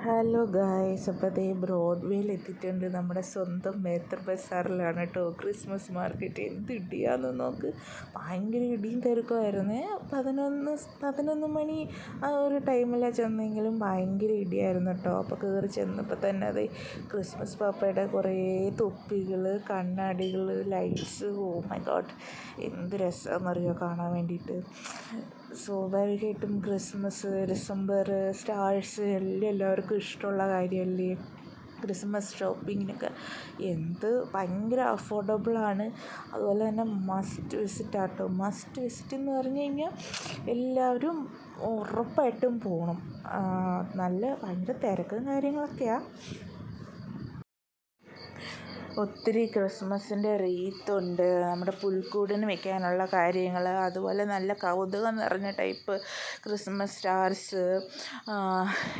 Hello guys, അപ്പോൾ ദേ ബ്രോഡ്വേയിൽ എത്തിയിട്ടുണ്ട്. നമ്മുടെ സ്വന്തം മേത്തർ ബസാറിലാണ് കേട്ടോ ക്രിസ്മസ് മാർക്കറ്റ്. എന്ത് ഇടിയാന്ന് നോക്ക്, ഭയങ്കര ഇടിയും തിരക്കുമായിരുന്നേ. 11 മണി ആ ഒരു ടൈമിലാണ് ചെന്നെങ്കിലും ഭയങ്കര ഇടിയായിരുന്നു കേട്ടോ. അപ്പോൾ കയറി ചെന്നപ്പോൾ തന്നെ അത് ക്രിസ്മസ് പാപ്പയുടെ കുറേ തൊപ്പികൾ, കണ്ണാടികൾ, ലൈറ്റ്സ്, ഓ മൈ ഗോഡ്, എന്ത് രസമാണെന്നറിയോ കാണാൻ വേണ്ടിയിട്ട്. സ്വാഭാവികമായിട്ടും ക്രിസ്മസ്, ഡിസംബർ, സ്റ്റാർസ് എല്ലാം എല്ലാവർക്കും ഇഷ്ടമുള്ള കാര്യമല്ലേ. ക്രിസ്മസ് ഷോപ്പിങ്ങിനൊക്കെ എന്ത് ഭയങ്കര അഫോർഡബിളാണ്. അതുപോലെ തന്നെ മസ്റ്റ് വിസിറ്റ് ആട്ടോ. മസ്റ്റ് വിസിറ്റ് എന്ന് പറഞ്ഞു കഴിഞ്ഞാൽ എല്ലാവരും ഉറപ്പായിട്ടും പോകണം. നല്ല ഭയങ്കര തിരക്കും കാര്യങ്ങളൊക്കെയാണ്. ഒത്തിരി ക്രിസ്മസിൻ്റെ റീത്തുണ്ട്, നമ്മുടെ പുൽക്കൂടിന് വെക്കാനുള്ള കാര്യങ്ങൾ, അതുപോലെ നല്ല കൗതുകം നിറഞ്ഞ ടൈപ്പ് ക്രിസ്മസ് സ്റ്റാർസ്.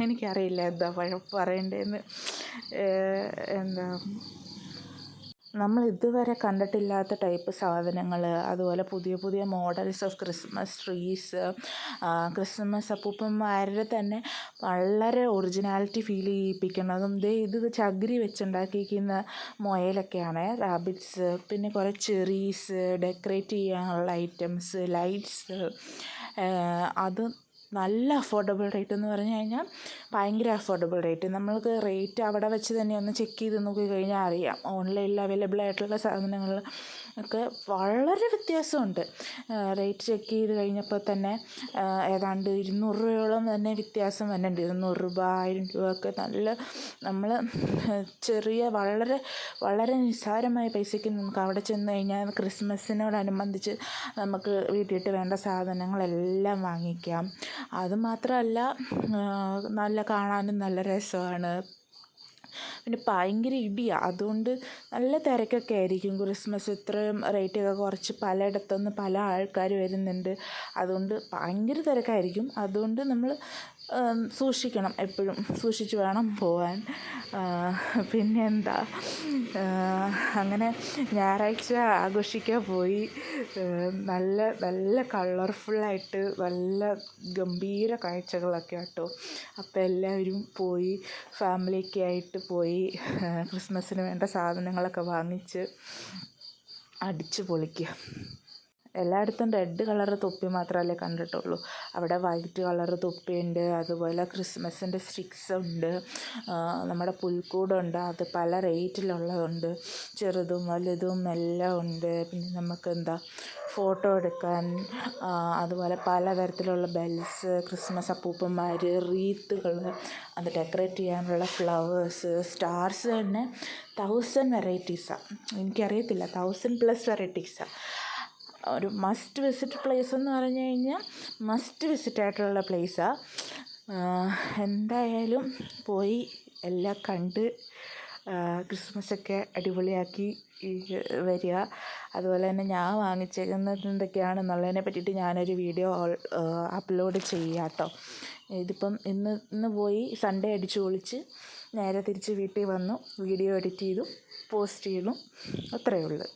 എനിക്കറിയില്ല എന്താ പറയേണ്ടതെന്ന്. എന്താ നമ്മൾ ഇതുവരെ കണ്ടിട്ടില്ലാത്ത ടൈപ്പ് സാധനങ്ങൾ, അതുപോലെ പുതിയ പുതിയ models of Christmas trees, Christmas അപ്പൂപ്പന്മാരുടെ തന്നെ വളരെ ഒറിജിനാലിറ്റി ഫീൽ ചെയ്യിപ്പിക്കുന്നതും. ഇത് ചകിരി വെച്ചുണ്ടാക്കിയിരിക്കുന്ന മുയലൊക്കെയാണ്, റാബിറ്റ്സ്, പിന്നെ കുറേ ചെറീസ്, ഡെക്കറേറ്റ് ചെയ്യാനുള്ള ഐറ്റംസ്, ലൈറ്റ്സ്. അത് നല്ല അഫോർഡബിൾ റേറ്റ് എന്ന് പറഞ്ഞു കഴിഞ്ഞാൽ ഭയങ്കര അഫോർഡബിൾ റേറ്റ്. നമ്മൾക്ക് റേറ്റ് അവിടെ വെച്ച് തന്നെ ഒന്ന് ചെക്ക് ചെയ്ത് നോക്കി കഴിഞ്ഞാൽ അറിയാം. ഓൺലൈനിൽ അവൈലബിൾ ആയിട്ടുള്ള സാധനങ്ങൾ ഒക്കെ വളരെ വ്യത്യാസമുണ്ട്. റേറ്റ് ചെക്ക് ചെയ്ത് കഴിഞ്ഞപ്പോൾ തന്നെ ഏതാണ്ട് 200 രൂപയോളം തന്നെ വ്യത്യാസം വരുന്നുണ്ട്. 200 രൂപ, 1000 രൂപ ഒക്കെ നല്ല നമ്മൾ ചെറിയ വളരെ വളരെ നിസ്സാരമായ പൈസയ്ക്ക് നമുക്ക് അവിടെ ചെന്ന് കഴിഞ്ഞാൽ ക്രിസ്മസിനോടനുബന്ധിച്ച് നമുക്ക് വീട്ടിലിട്ട് വേണ്ട സാധനങ്ങളെല്ലാം വാങ്ങിക്കാം. അതുമാത്രമല്ല, നല്ല കാണാനും നല്ല രസമാണ്. പിന്നെ ഭയങ്കര ഇടിയാണ്, അതുകൊണ്ട് നല്ല തിരക്കൊക്കെ ആയിരിക്കും. ക്രിസ്മസ് ഇത്രയും റേറ്റൊക്കെ കുറച്ച് പലയിടത്തുനിന്ന് പല ആൾക്കാർ വരുന്നുണ്ട്. അതുകൊണ്ട് ഭയങ്കര തിരക്കായിരിക്കും. അതുകൊണ്ട് നമ്മൾ സൂക്ഷിക്കണം, എപ്പോഴും സൂക്ഷിച്ച് വേണം പോകാൻ. പിന്നെ എന്താ, അങ്ങനെ ഞായറാഴ്ച ആഘോഷിക്കാൻ പോയി. നല്ല നല്ല കളർഫുള്ളായിട്ട് നല്ല ഗംഭീര കാഴ്ചകളൊക്കെ കേട്ടോ. അപ്പോൾ എല്ലാവരും പോയി, ഫാമിലിയൊക്കെ ആയിട്ട് പോയി ക്രിസ്മസിന് വേണ്ട സാധനങ്ങളൊക്കെ വാങ്ങിച്ച് അടിച്ച് പൊളിക്കുക. എല്ലായിടത്തും റെഡ് കളർ തൊപ്പി മാത്രമല്ലേ കണ്ടിട്ടുള്ളൂ. അവിടെ വൈറ്റ് കളർ തൊപ്പിയുണ്ട്, അതുപോലെ ക്രിസ്മസിൻ്റെ സ്റ്റിക്സ് ഉണ്ട്, നമ്മുടെ പുൽക്കൂടുണ്ട്. അത് പല റേറ്റിലുള്ളതുണ്ട്, ചെറുതും വലുതും എല്ലാം ഉണ്ട്. പിന്നെ നമുക്ക് ഫോട്ടോ എടുക്കാൻ, അതുപോലെ പലതരത്തിലുള്ള ബെൽസ്, ക്രിസ്മസ് അപ്പൂപ്പന്മാർ, റീത്തുകൾ, അത് ഡെക്കറേറ്റ് ചെയ്യാനുള്ള ഫ്ലവേഴ്സ്, സ്റ്റാർസ് തന്നെ 1000 വെറൈറ്റീസാണ്. എനിക്കറിയത്തില്ല, 1000+ വെറൈറ്റീസാണ്. ഒരു മസ്റ്റ് വിസിറ്റ് പ്ലേസ് എന്ന് പറഞ്ഞു കഴിഞ്ഞാൽ മസ്റ്റ് വിസിറ്റ് ആയിട്ടുള്ള പ്ലേസാണ്. എന്തായാലും പോയി എല്ലാം കണ്ട് ക്രിസ്മസൊക്കെ അടിപൊളിയാക്കി വരിക. അതുപോലെ തന്നെ ഞാൻ വാങ്ങിച്ചേക്കുന്നത് എന്തൊക്കെയാണെന്നുള്ളതിനെ പറ്റിയിട്ട് ഞാനൊരു വീഡിയോ അപ്ലോഡ് ചെയ്യാം കേട്ടോ. ഇതിപ്പം ഇന്ന് പോയി സൺഡേ അടിച്ചു പൊളിച്ച് നേരെ തിരിച്ച് വീട്ടിൽ വന്നു, വീഡിയോ എഡിറ്റ് ചെയ്തു, പോസ്റ്റ് ചെയ്തു, അത്രയേ ഉള്ളൂ.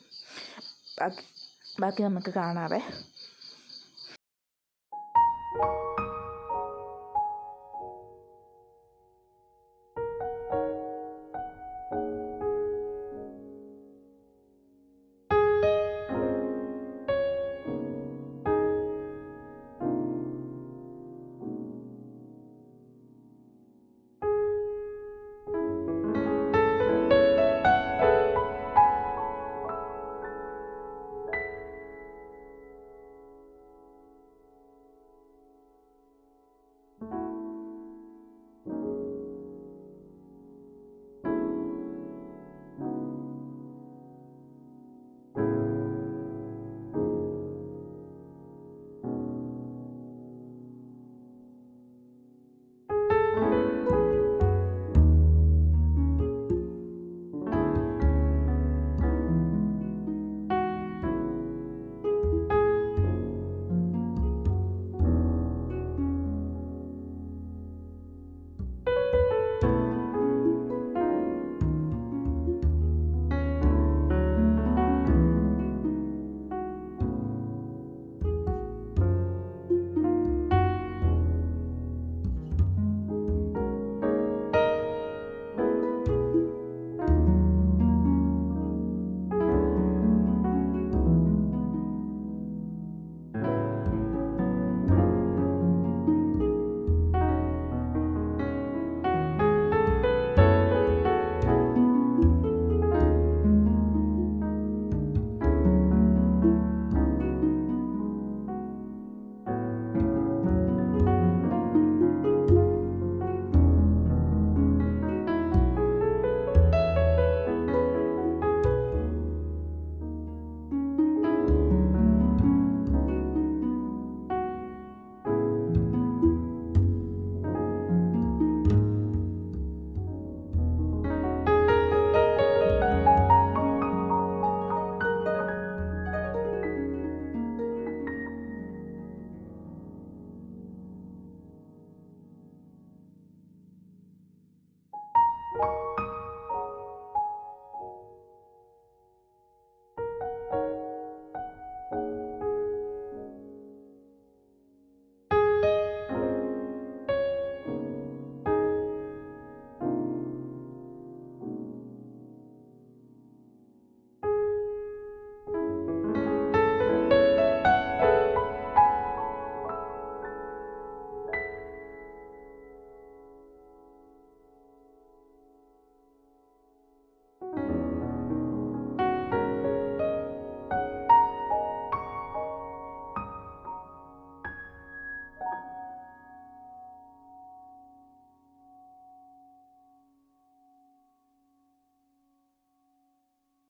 ബാക്കി നമുക്ക് കാണാവേ.